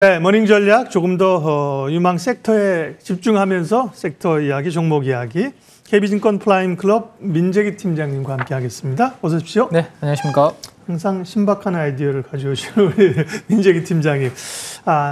네, 머닝 전략 조금 더 유망 섹터에 집중하면서 섹터 이야기, 종목 이야기 KB증권 프라임 클럽 민재기 팀장님과 함께 하겠습니다. 어서 오십시오. 네, 안녕하십니까. 항상 신박한 아이디어를 가져오시는 우리 민재기 팀장님.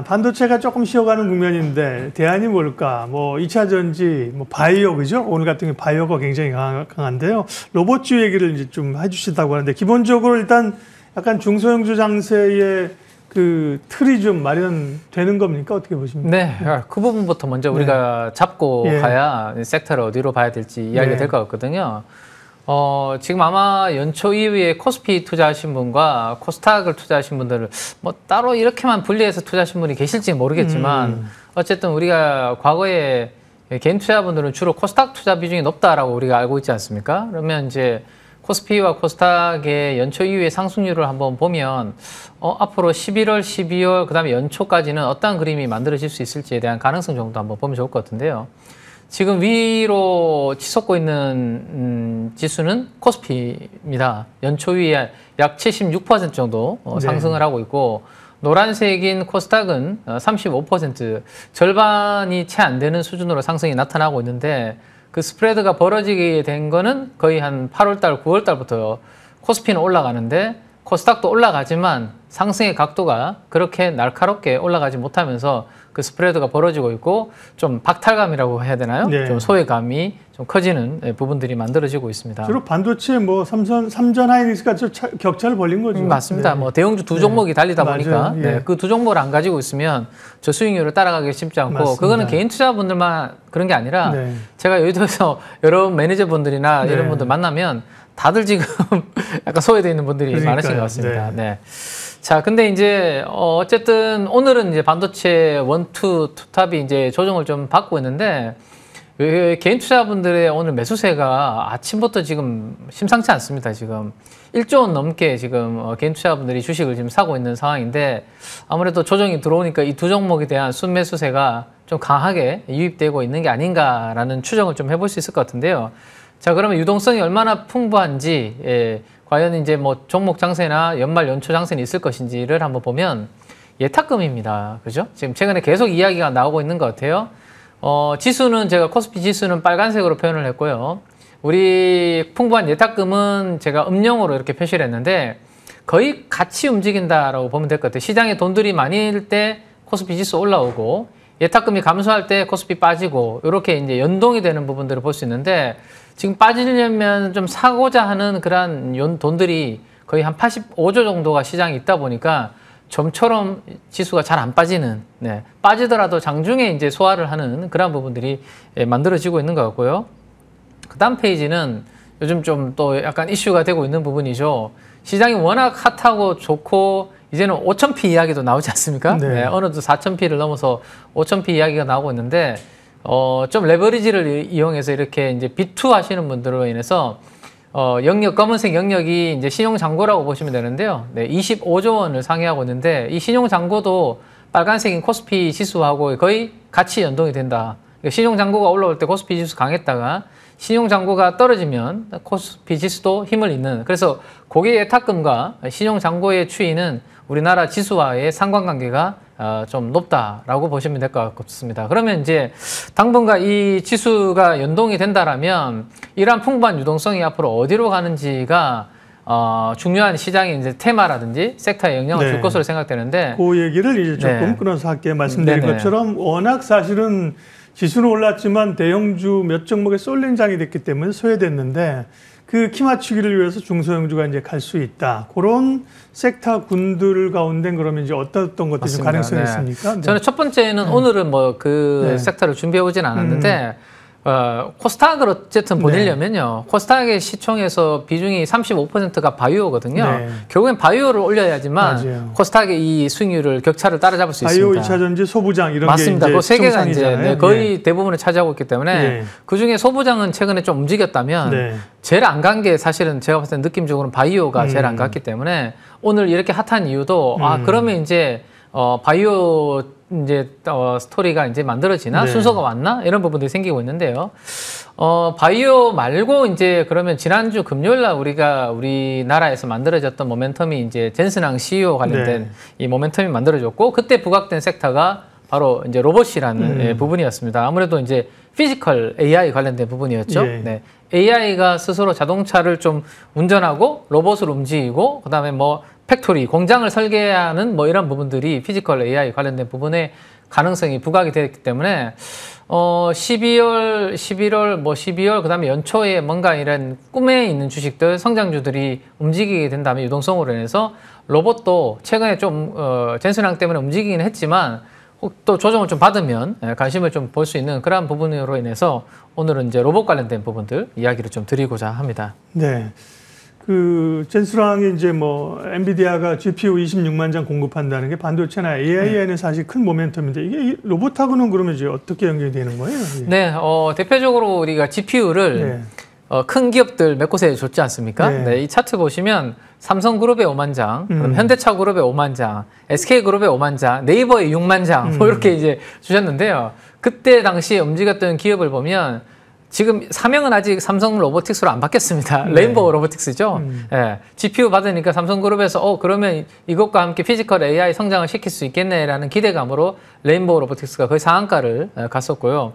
반도체가 조금 쉬어가는 국면인데 대안이 뭘까? 뭐 2차 전지, 뭐 바이오, 그죠? 오늘 같은 경우 바이오가 굉장히 강한데요. 로봇주 얘기를 이제 좀 해주시다고 하는데 기본적으로 일단 약간 중소형주 장세의 그 틀이 좀 마련되는 겁니까? 어떻게 보십니까? 네, 그 부분부터 먼저 우리가 잡고 가야 섹터를 어디로 봐야 될지 이야기가 될 것 같거든요. 지금 아마 연초 이후에 코스피 투자하신 분과 코스닥을 투자하신 분들을 뭐 따로 이렇게만 분리해서 투자하신 분이 계실지 모르겠지만 어쨌든 우리가 과거에 개인 투자분들은 주로 코스닥 투자 비중이 높다라고 우리가 알고 있지 않습니까? 그러면 이제 코스피와 코스닥의 연초 이후의 상승률을 한번 보면 앞으로 11월, 12월, 그다음에 연초까지는 어떤 그림이 만들어질 수 있을지에 대한 가능성 정도 한번 보면 좋을 것 같은데요. 지금 위로 치솟고 있는 지수는 코스피입니다. 연초 이후에 약 76% 정도 상승을 하고 있고 노란색인 코스닥은 35% 절반이 채 안 되는 수준으로 상승이 나타나고 있는데 그 스프레드가 벌어지게 된 거는 거의 한 8월달, 9월달부터 코스피는 올라가는데 코스닥도 올라가지만 상승의 각도가 그렇게 날카롭게 올라가지 못하면서 그 스프레드가 벌어지고 있고 좀 박탈감이라고 해야 되나요? 네. 좀 소외감이 좀 커지는 부분들이 만들어지고 있습니다. 주로 반도체 뭐 삼전 하이닉스가 격차를 벌린 거죠. 맞습니다. 뭐 대형주 두 종목이 달리다 보니까 그 두 종목을 안 가지고 있으면 저 수익률을 따라가기 쉽지 않고 맞습니다. 그거는 개인 투자분들만 그런 게 아니라 제가 여의도에서 여러 매니저분들이나 이런 분들 만나면 다들 지금 약간 소외되어 있는 분들이 많으신 것 같습니다. 네. 자, 근데 이제 어쨌든 오늘은 이제 반도체 투탑이 이제 조정을 좀 받고 있는데 개인 투자분들의 오늘 매수세가 아침부터 지금 심상치 않습니다. 지금 1조 원 넘게 지금 개인 투자분들이 주식을 지금 사고 있는 상황인데 아무래도 조정이 들어오니까 이 두 종목에 대한 순매수세가 좀 강하게 유입되고 있는 게 아닌가라는 추정을 좀 해볼 수 있을 것 같은데요. 자, 그러면 유동성이 얼마나 풍부한지, 과연 이제 뭐 종목 장세나 연말 연초 장세는 있을 것인지를 한번 보면 예탁금입니다. 그죠? 지금 최근에 계속 이야기가 나오고 있는 것 같아요. 지수는 제가 코스피 지수는 빨간색으로 표현을 했고요. 우리 풍부한 예탁금은 제가 음영으로 이렇게 표시를 했는데 거의 같이 움직인다라고 보면 될 것 같아요. 시장에 돈들이 많을 때 코스피 지수 올라오고 예탁금이 감소할 때 코스피 빠지고 이렇게 이제 연동이 되는 부분들을 볼 수 있는데 지금 빠지려면 좀 사고자 하는 그런 돈들이 거의 한 85조 정도가 시장에 있다 보니까 좀처럼 지수가 잘 안 빠지는, 빠지더라도 장중에 이제 소화를 하는 그런 부분들이 만들어지고 있는 것 같고요. 그 다음 페이지는 요즘 좀 또 약간 이슈가 되고 있는 부분이죠. 시장이 워낙 핫하고 좋고 이제는 5,000p 이야기도 나오지 않습니까? 어느덧 4,000p를 넘어서 5,000p 이야기가 나오고 있는데 좀 레버리지를 이용해서 이렇게 이제 B2 하시는 분들로 인해서 검은색 영역이 이제 신용잔고라고 보시면 되는데요. 25조 원을 상회하고 있는데 이 신용잔고도 빨간색인 코스피 지수하고 거의 같이 연동이 된다. 신용잔고가 올라올 때 코스피 지수 강했다가 신용잔고가 떨어지면 코스피 지수도 힘을 잃는. 그래서 고객 예탁금과 신용잔고의 추이는 우리나라 지수와의 상관관계가 좀 높다라고 보시면 될 것 같습니다. 그러면 이제 당분간 이 지수가 연동이 된다라면 이러한 풍부한 유동성이 앞으로 어디로 가는지가 중요한 시장의 이제 테마라든지 섹터에 영향을 줄 것으로 생각되는데 그 얘기를 이제 조금 끊어서 할게 말씀드린 것처럼 워낙 사실은 지수는 올랐지만 대형주 몇 종목에 쏠린 장이 됐기 때문에 소외됐는데 그 키 맞추기를 위해서 중소형주가 이제 갈 수 있다. 그런 섹터 군들 가운데 그러면 이제 어떤 것들이 좀 가능성이 있습니까? 저는 첫 번째는 오늘은 뭐 그 섹터를 준비해 오진 않았는데 코스닥을 어쨌든 보내려면요. 코스닥의 시총에서 비중이 35%가 바이오거든요. 결국엔 바이오를 올려야지만 코스닥의 이 수익률을 격차를 따라잡을 수 있습니다. 바이오, 2차 전지, 소부장 이런 맞습니다. 게 그 세 개가 이제 거의 대부분을 차지하고 있기 때문에 그중에 소부장은 최근에 좀 움직였다면 제일 안 간 게 사실은 제가 봤을 때 느낌적으로는 바이오가 제일 안 갔기 때문에 오늘 이렇게 핫한 이유도 그러면 이제 바이오 이제 스토리가 이제 만들어지나 네. 순서가 왔나 이런 부분들이 생기고 있는데요. 바이오 말고 이제 그러면 지난주 금요일 날 우리나라에서 만들어졌던 모멘텀이 이제 젠슨항 CEO 관련된 네. 이 모멘텀이 만들어졌고 그때 부각된 섹터가 바로 이제 로봇이라는 부분이었습니다. 아무래도 이제 피지컬 AI 관련된 부분이었죠. 예. 네. AI가 스스로 자동차를 좀 운전하고 로봇을 움직이고 그다음에 뭐 팩토리, 공장을 설계하는 뭐 이런 부분들이 피지컬 AI 관련된 부분에 가능성이 부각이 됐기 때문에 11월 그다음에 연초에 뭔가 이런 꿈에 있는 주식들 성장주들이 움직이게 된다면 유동성으로 인해서 로봇도 최근에 좀 젠슨항 때문에 움직이긴 했지만 또 조정을 좀 받으면 관심을 좀 볼 수 있는 그런 부분으로 인해서 오늘은 이제 로봇 관련된 부분들 이야기를 좀 드리고자 합니다. 네. 그 젠슨항이 이제 뭐 엔비디아가 GPU 26만 장 공급한다는 게 반도체나 AI에는 사실 큰 모멘텀인데 이게 로봇하고는 그러면 이제 어떻게 연결이 되는 거예요? 네, 대표적으로 우리가 GPU를 큰 기업들 몇 곳에 줬지 않습니까? 네. 네, 이 차트 보시면 삼성그룹의 5만 장, 그럼 현대차그룹의 5만 장, SK그룹의 5만 장, 네이버의 6만 장, 뭐 이렇게 이제 주셨는데요. 그때 당시에 움직였던 기업을 보면 지금 사명은 아직 삼성 로보틱스로 안 바뀌었습니다. 네. 레인보우 로보틱스죠. 예, GPU 받으니까 삼성그룹에서 그러면 이것과 함께 피지컬 AI 성장을 시킬 수 있겠네라는 기대감으로 레인보우 로보틱스가 거의 상한가를 갔었고요.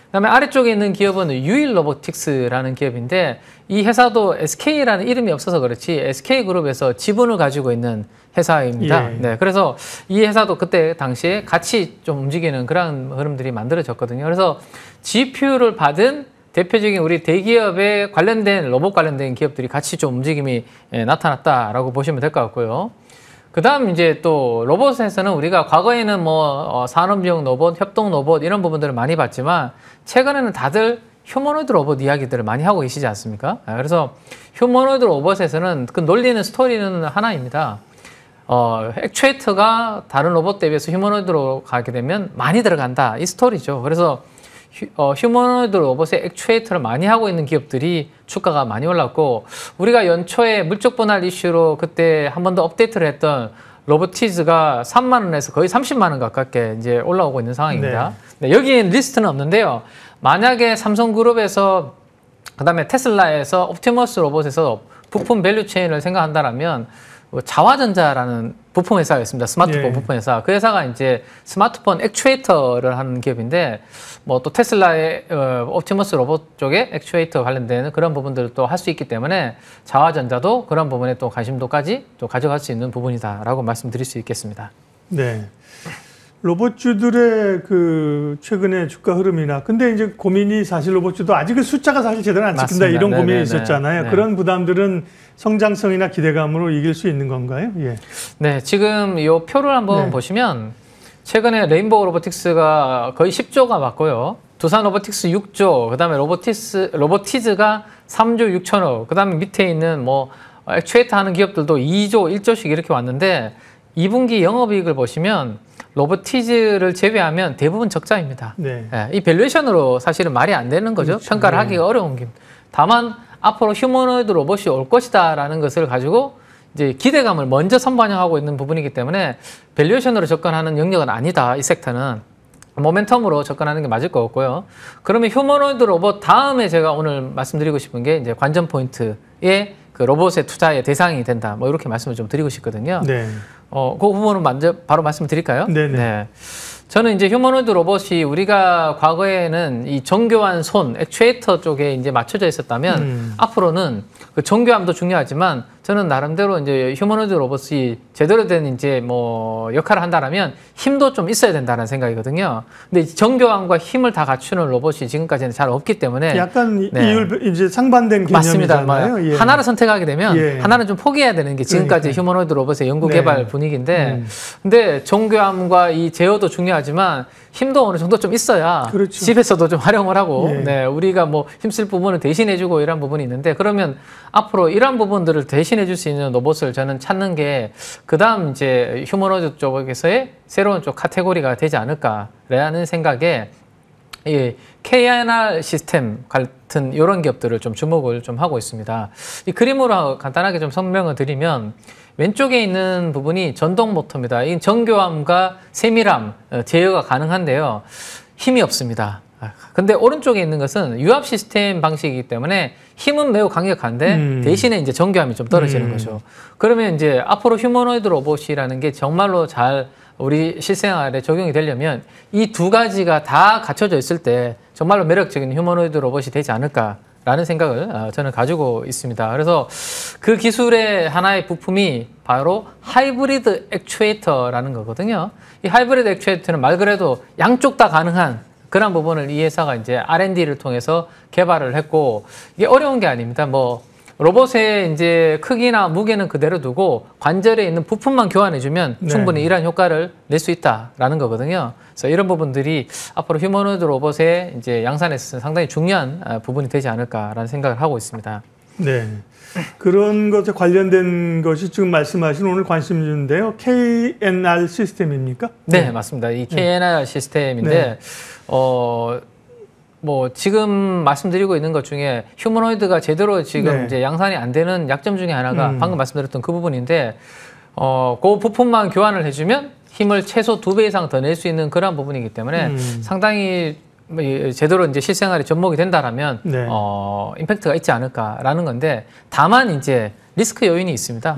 그다음에 아래쪽에 있는 기업은 유일 로보틱스라는 기업인데 이 회사도 SK라는 이름이 없어서 그렇지 SK그룹에서 지분을 가지고 있는 회사입니다. 예. 네, 그래서 이 회사도 그때 당시에 같이 좀 움직이는 그런 흐름들이 만들어졌거든요. 그래서 GPU를 받은 대표적인 우리 대기업에 관련된 로봇 관련된 기업들이 같이 좀 움직임이 나타났다라고 보시면 될 것 같고요. 그다음 이제 또 로봇에서는 우리가 과거에는 뭐 산업용 로봇, 협동 로봇 이런 부분들을 많이 봤지만 최근에는 다들 휴머노이드 로봇 이야기들을 많이 하고 계시지 않습니까? 그래서 휴머노이드 로봇에서는 그 놀리는 스토리는 하나입니다. 액추에이터가 다른 로봇 대비해서 휴머노이드로 가게 되면 많이 들어간다 이 스토리죠. 그래서 휴머노이드 로봇의 액추에이터를 많이 하고 있는 기업들이 주가가 많이 올랐고 우리가 연초에 물적 분할 이슈로 그때 한 번 더 업데이트를 했던 로보티즈가 3만 원에서 거의 30만 원 가깝게 이제 올라오고 있는 상황입니다. 네. 네, 여기엔 리스트는 없는데요. 만약에 삼성그룹에서 그다음에 테슬라에서 옵티머스 로봇에서 부품 밸류 체인을 생각한다면 자화전자라는 부품 회사였습니다. 스마트폰 부품 회사. 그 회사가 이제 스마트폰 액추에이터를 하는 기업인데 뭐 또 테슬라의 옵티머스 로봇 쪽에 액추에이터 관련된 그런 부분들을 또 할 수 있기 때문에 자화전자도 그런 부분에 또 관심도까지 또 가져갈 수 있는 부분이다라고 말씀드릴 수 있겠습니다. 네. 로봇주들의 그 최근의 주가 흐름이나 근데 이제 고민이 사실 로봇주도 아직은 숫자가 사실 제대로 안 찍힌다 이런 고민이 네네네. 있었잖아요. 네. 그런 부담들은 성장성이나 기대감으로 이길 수 있는 건가요? 예. 네, 지금 이 표를 한번 보시면 최근에 레인보우 로보틱스가 거의 10조가 맞고요. 두산 로보틱스 6조, 그다음에 로보티즈가 3조 6천억, 그다음에 밑에 있는 뭐 액추에이터 하는 기업들도 2조, 1조씩 이렇게 왔는데 2분기 영업이익을 보시면 로보티즈를 제외하면 대부분 적자입니다. 네. 네, 이 밸류에이션으로 사실은 말이 안 되는 거죠. 그렇죠. 평가를 하기가 어려운 게. 다만 앞으로 휴머노이드 로봇이 올 것이다라는 것을 가지고 이제 기대감을 먼저 선반영하고 있는 부분이기 때문에 밸류에이션으로 접근하는 영역은 아니다. 이 섹터는 모멘텀으로 접근하는 게 맞을 것 같고요. 그러면 휴머노이드 로봇 다음에 제가 오늘 말씀드리고 싶은 게 이제 관전 포인트의 그 로봇의 투자의 대상이 된다. 뭐 이렇게 말씀을 좀 드리고 싶거든요. 네. 그 부분은 먼저 바로 말씀드릴까요? 네네. 네. 저는 이제 휴머노이드 로봇이 우리가 과거에는 이 정교한 손, 액추에이터 쪽에 이제 맞춰져 있었다면 앞으로는 그 정교함도 중요하지만 저는 나름대로 이제 휴머노이드 로봇이 제대로 된 이제 뭐 역할을 한다라면 힘도 좀 있어야 된다는 생각이거든요. 근데 정교함과 힘을 다 갖추는 로봇이 지금까지는 잘 없기 때문에 약간 이율 이제 상반된 개념이잖아요. 맞습니다. 예. 하나를 선택하게 되면 하나는 좀 포기해야 되는 게 지금까지 휴머노이드 로봇의 연구 개발 분위기인데 근데 정교함과 이 제어도 중요하지만 힘도 어느 정도 좀 있어야 그렇죠. 집에서도 좀 활용을 하고 네, 우리가 뭐 힘쓸 부분을 대신해주고 이런 부분이 있는데 그러면 앞으로 이런 부분들을 대신해줄 수 있는 로봇을 저는 찾는 게 그다음 이제 휴머노이드 쪽에서의 새로운 쪽 카테고리가 되지 않을까라는 생각에 이 KNR 시스템 같은 이런 기업들을 좀 주목을 좀 하고 있습니다. 이 그림으로 간단하게 좀 설명을 드리면 왼쪽에 있는 부분이 전동 모터입니다. 이 정교함과 세밀함 제어가 가능한데요. 힘이 없습니다. 근데 오른쪽에 있는 것은 유압 시스템 방식이기 때문에 힘은 매우 강력한데 대신에 이제 정교함이 좀 떨어지는 거죠. 그러면 이제 앞으로 휴머노이드 로봇이라는 게 정말로 잘 우리 실생활에 적용이 되려면 이 두 가지가 다 갖춰져 있을 때 정말로 매력적인 휴머노이드 로봇이 되지 않을까라는 생각을 저는 가지고 있습니다. 그래서 그 기술의 하나의 부품이 바로 하이브리드 액추에이터라는 거거든요. 이 하이브리드 액추에이터는 말 그대로 양쪽 다 가능한 그런 부분을 이 회사가 이제 R&D를 통해서 개발을 했고, 이게 어려운 게 아닙니다. 뭐 로봇의 이제 크기나 무게는 그대로 두고 관절에 있는 부품만 교환해주면 충분히 이러한 효과를 낼 수 있다라는 거거든요. 그래서 이런 부분들이 앞으로 휴머노이드 로봇의 이제 양산에 있어서 상당히 중요한 부분이 되지 않을까라는 생각을 하고 있습니다. 네. 그런 것에 관련된 것이 지금 말씀하신 오늘 관심 주인데요. KNR 시스템입니까? 네, 맞습니다. 이 KNR 시스템인데, 뭐 지금 말씀드리고 있는 것 중에 휴머노이드가 제대로 지금 이제 양산이 안 되는 약점 중에 하나가 방금 말씀드렸던 그 부분인데, 그 부품만 교환을 해주면 힘을 최소 2배 이상 더 낼 수 있는 그런 부분이기 때문에 상당히 제대로 이제 실생활에 접목이 된다라면 임팩트가 있지 않을까라는 건데, 다만 이제 리스크 요인이 있습니다.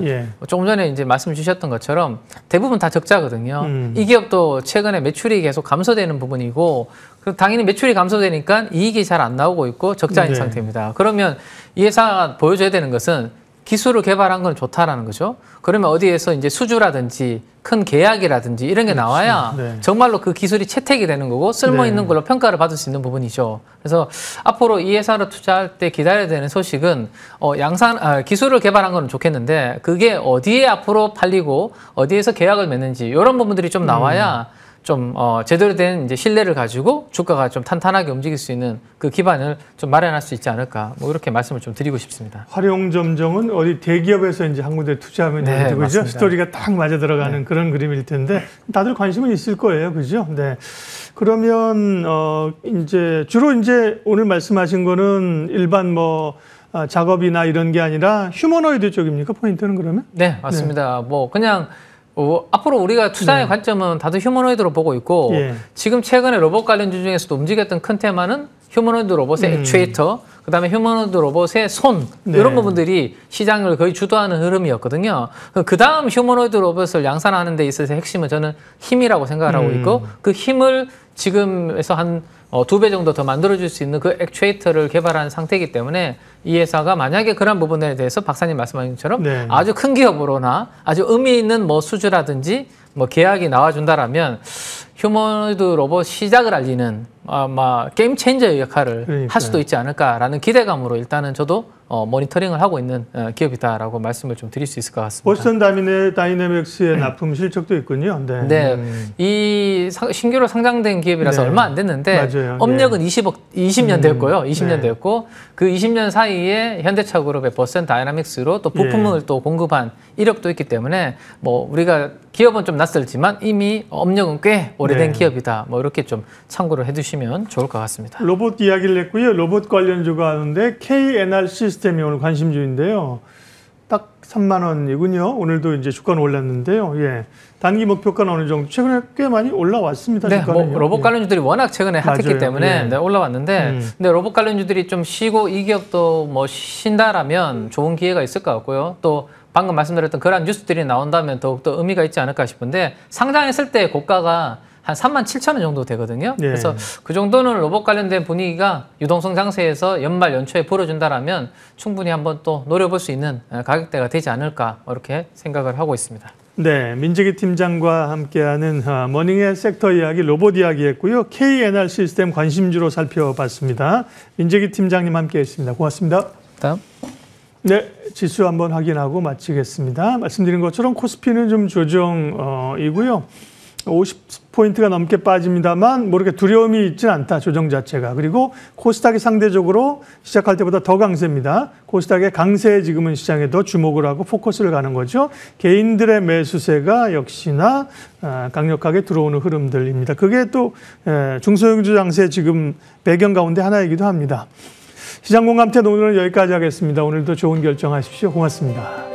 조금 전에 이제 말씀 주셨던 것처럼 대부분 다 적자거든요. 이 기업도 최근에 매출이 계속 감소되는 부분이고, 당연히 매출이 감소되니까 이익이 잘 안 나오고 있고 적자인 상태입니다. 그러면 이 회사가 보여줘야 되는 것은 기술을 개발한 건 좋다라는 거죠. 그러면 어디에서 이제 수주라든지 큰 계약이라든지 이런 게 나와야 정말로 그 기술이 채택이 되는 거고 쓸모 있는 걸로 평가를 받을 수 있는 부분이죠. 그래서 앞으로 이 회사를 투자할 때 기다려야 되는 소식은 기술을 개발한 건 좋겠는데 그게 어디에 앞으로 팔리고 어디에서 계약을 맺는지 이런 부분들이 좀 나와야 좀 제대로 된 이제 신뢰를 가지고 주가가 좀 탄탄하게 움직일 수 있는 그 기반을 좀 마련할 수 있지 않을까, 뭐 이렇게 말씀을 좀 드리고 싶습니다. 활용점정은 어디 대기업에서 이제 한 군데 투자하면 되는 거죠. 스토리가 딱 맞아 들어가는 그런 그림일 텐데 다들 관심은 있을 거예요, 그죠? 네. 그러면 이제 주로 이제 오늘 말씀하신 거는 일반 뭐 작업이나 이런 게 아니라 휴머노이드 쪽입니까? 포인트는 그러면? 네, 맞습니다. 뭐 그냥 앞으로 우리가 투자의 관점은 다들 휴머노이드로 보고 있고 지금 최근에 로봇 관련주 중에서도 움직였던 큰 테마는 휴머노이드 로봇의 액추에이터, 그다음에 휴머노이드 로봇의 손 이런 부분들이 시장을 거의 주도하는 흐름이었거든요. 그다음 휴머노이드 로봇을 양산하는 데 있어서 핵심은 저는 힘이라고 생각을 하고 있고 그 힘을 지금에서 한 2배 정도 더 만들어줄 수 있는 그 액추에이터를 개발한 상태이기 때문에 이 회사가 만약에 그런 부분에 대해서 박사님 말씀하신 것처럼 아주 큰 기업으로나 아주 의미 있는 뭐 수주라든지 뭐 계약이 나와준다라면 휴머노이드 로봇 시작을 알리는 아마 게임 체인저의 역할을 할 수도 있지 않을까라는 기대감으로 일단은 저도 모니터링을 하고 있는 기업이다라고 말씀을 좀 드릴 수 있을 것 같습니다. 보스턴 다이내믹스의 납품 실적도 있군요. 이 신규로 상장된 기업이라서 얼마 안 됐는데 업력은 20년 됐고요. 20년 됐고 그 20년 사이에 현대차그룹의 보스턴 다이내믹스로 또 부품을 또 공급한 이력도 있기 때문에 뭐 우리가 기업은 좀 낯설지만 이미 업력은 꽤 오래된 기업이다. 뭐 이렇게 좀 참고를 해두시면 좋을 것 같습니다. 로봇 이야기를 했고요. 로봇 관련주가 하는데 KNR 시스템이 오늘 관심주인데요. 딱 3만 원이군요. 오늘도 이제 주가는 올랐는데요. 단기 목표가는 어느 정도? 최근에 꽤 많이 올라왔습니다. 뭐 로봇 관련주들이 워낙 최근에 핫했기 때문에 올라왔는데, 근데 로봇 관련주들이 좀 쉬고 이 기업도 뭐 쉰다라면 좋은 기회가 있을 것 같고요. 또 방금 말씀드렸던 그런 뉴스들이 나온다면 더욱더 의미가 있지 않을까 싶은데 상장했을 때 고가가 한 37,000원 정도 되거든요. 그래서 그 정도는 로봇 관련된 분위기가 유동성 장세에서 연말 연초에 불어준다라면 충분히 한번 또 노려볼 수 있는 가격대가 되지 않을까 이렇게 생각을 하고 있습니다. 네, 민재기 팀장과 함께하는 머닝의 섹터 이야기, 로봇 이야기했고요. KNR 시스템 관심주로 살펴봤습니다. 민재기 팀장님 함께했습니다. 고맙습니다. 다음. 네, 지수 한번 확인하고 마치겠습니다. 말씀드린 것처럼 코스피는 좀 조정이고요. 50포인트가 넘게 빠집니다만 뭐 이렇게 두려움이 있지는 않다, 조정 자체가. 그리고 코스닥이 상대적으로 시작할 때보다 더 강세입니다. 코스닥의 강세에 지금은 시장에 더 주목을 하고 포커스를 가는 거죠. 개인들의 매수세가 역시나 강력하게 들어오는 흐름들입니다. 그게 또 중소형주 장세 지금 배경 가운데 하나이기도 합니다. 시장공감태 오늘은 여기까지 하겠습니다. 오늘도 좋은 결정하십시오. 고맙습니다.